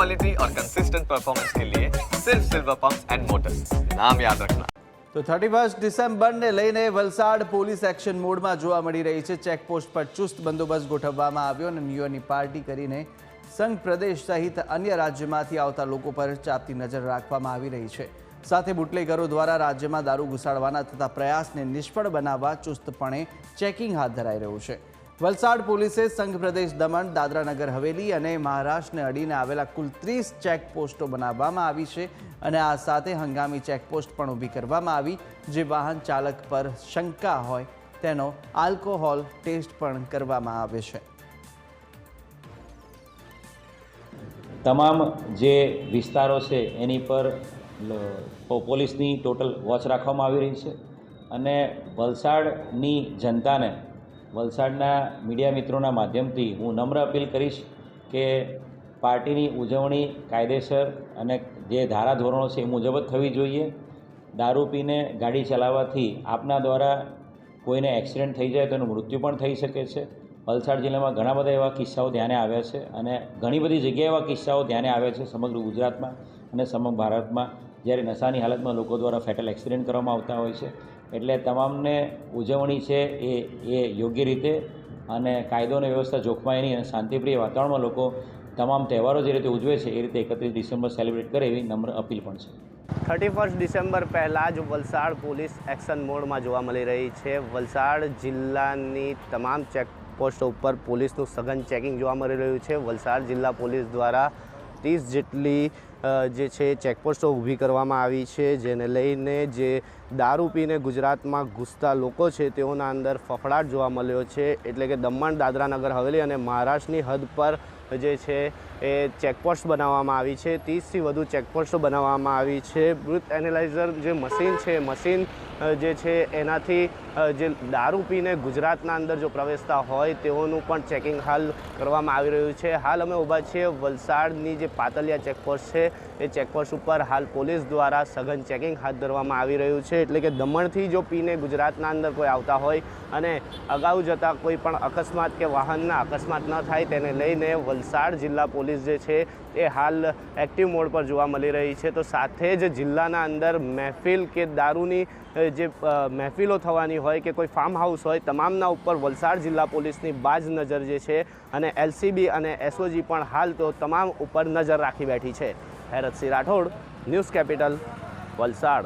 Quality और consistent performance के लिए सिर्फ सिल्वर पंप्स एंड मोटर्स, नाम याद रखना। તો 31 ડિસેમ્બરને લઈને વલસાડ પોલીસ એક્શન મોડમાં જોવા મળી રહી છે। ચેકપોસ્ટ પર ચુસ્ત બંદોબસ્ત ગોઠવવામાં આવ્યો અને ન્યૂ યરની પાર્ટી કરીને સંઘ પ્રદેશ સહિત અન્ય રાજ્યમાંથી આવતા લોકો પર ચાપતી નજર રાખવામાં આવી રહી છે। સાથે બુટલેગરો દ્વારા રાજ્યમાં દારૂ ઘુસાડવાના થતા પ્રયાસને નિષ્ફળ બનાવવા ચુસ્તપણે ચેકિંગ હાથ ધરાઈ રહ્યું છે। વલસાડ પોલીસે સંઘ પ્રદેશ દમણ, દાદરા નગર હવેલી અને મહારાષ્ટ્રને અડીને આવેલા કુલ 30 ચેકપોસ્ટો બનાવવામાં આવી છે અને આ સાથે હંગામી ચેકપોસ્ટ પણ ઊભી કરવામાં આવી, જે વાહન ચાલક પર શંકા હોય તેનો આલ્કોહોલ ટેસ્ટ પણ કરવામાં આવે છે। તમામ જે વિસ્તારો છે એની પર પોલીસની ટોટલ વોચ રાખવામાં આવી રહી છે અને વલસાડની જનતાને વલસાડના મીડિયા મિત્રોના માધ્યમથી હું નમ્ર અપીલ કરીશ કે પાર્ટીની ઉજવણી કાયદેસર અને જે ધારાધોરણો છે એ મુજબ જ થવી જોઈએ। દારૂ પીને ગાડી ચલાવવાથી આપના દ્વારા કોઈને એક્સિડન્ટ થઈ જાય તો એનું મૃત્યુ પણ થઈ શકે છે। વલસાડ જિલ્લામાં ઘણા બધા એવા કિસ્સાઓ ધ્યાને આવ્યા છે અને ઘણી બધી જગ્યાએ એવા કિસ્સાઓ ધ્યાને આવ્યા છે સમગ્ર ગુજરાતમાં અને સમગ્ર ભારતમાં, જ્યારે નશાની હાલતમાં લોકો દ્વારા ફેટલ એક્સિડન્ટ કરવામાં આવતા હોય છે। એટલે તમામને ઉજવણી છે એ યોગ્ય રીતે અને કાયદો અને વ્યવસ્થા જોખમાય નહીં અને શાંતિપ્રિય વાતાવરણમાં લોકો તમામ તહેવારો જે રીતે ઉજવે છે એ રીતે 31 ડિસેમ્બર સેલિબ્રેટ કરે એવી નમ્ર અપીલ પણ છે। 31 ડિસેમ્બર પહેલાં જ વલસાડ પોલીસ એક્શન મોડમાં જોવા મળી રહી છે। વલસાડ જિલ્લાની તમામ ચેકપોસ્ટો ઉપર પોલીસનું સઘન ચેકિંગ જોવા મળી રહ્યું છે। વલસાડ જિલ્લા પોલીસ દ્વારા 30 જેટલી જે છે ચેકપોસ્ટો ઊભી કરવામાં આવી છે, જેને લઈને જે દારૂ પીને ગુજરાતમાં ઘૂસતા લોકો છે તેઓના અંદર ફફડાટ જોવા મળ્યો છે। એટલે કે દમણ, દાદરા નગર હવેલી અને મહારાષ્ટ્રની હદ પર જે છે એ ચેકપોસ્ટ બનાવવામાં આવી છે। 30થી વધુ ચેકપોસ્ટો બનાવવામાં આવી છે। બ્રુથ એનાલાઇઝર જે મશીન છે, મશીન જે છે એનાથી જે દારૂ પીને ગુજરાતના અંદર જો પ્રવેશતા હોય તેઓનું પણ ચેકિંગ હાલ કરવામાં આવી રહ્યું છે। હાલ અમે ઊભા છીએ વલસાડની જે પાતલિયા ચેકપોસ્ટ છે એ ચેકપોસ્ટ ઉપર હાલ પોલીસ દ્વારા સઘન ચેકિંગ હાથ ધરવામાં આવી રહ્યું છે। એટલે કે દમણથી જો પીને ગુજરાતના અંદર કોઈ આવતા હોય અને અગાઉ જતાં કોઈ પણ અકસ્માત કે વાહનના અકસ્માત ન થાય તેને લઈને વલસાડ જિલ્લા પોલીસ જે છે એ હાલ એક્ટિવ મોડ પર જોવા મળી રહી છે। તો સાથે જ જિલ્લાના અંદર મહેફિલ કે દારૂની જે મહેફિલો થવાની હોય કે કોઈ ફાર્મ હાઉસ હોય, તમામના ઉપર વલસાડ જિલ્લા પોલીસની બાજ નજર જે છે અને એલસીબી અને એસઓજી પણ હાલ તો તમામ ઉપર નજર રાખી બેઠી છે। Heratsinh Rathod, news capital, Valsad.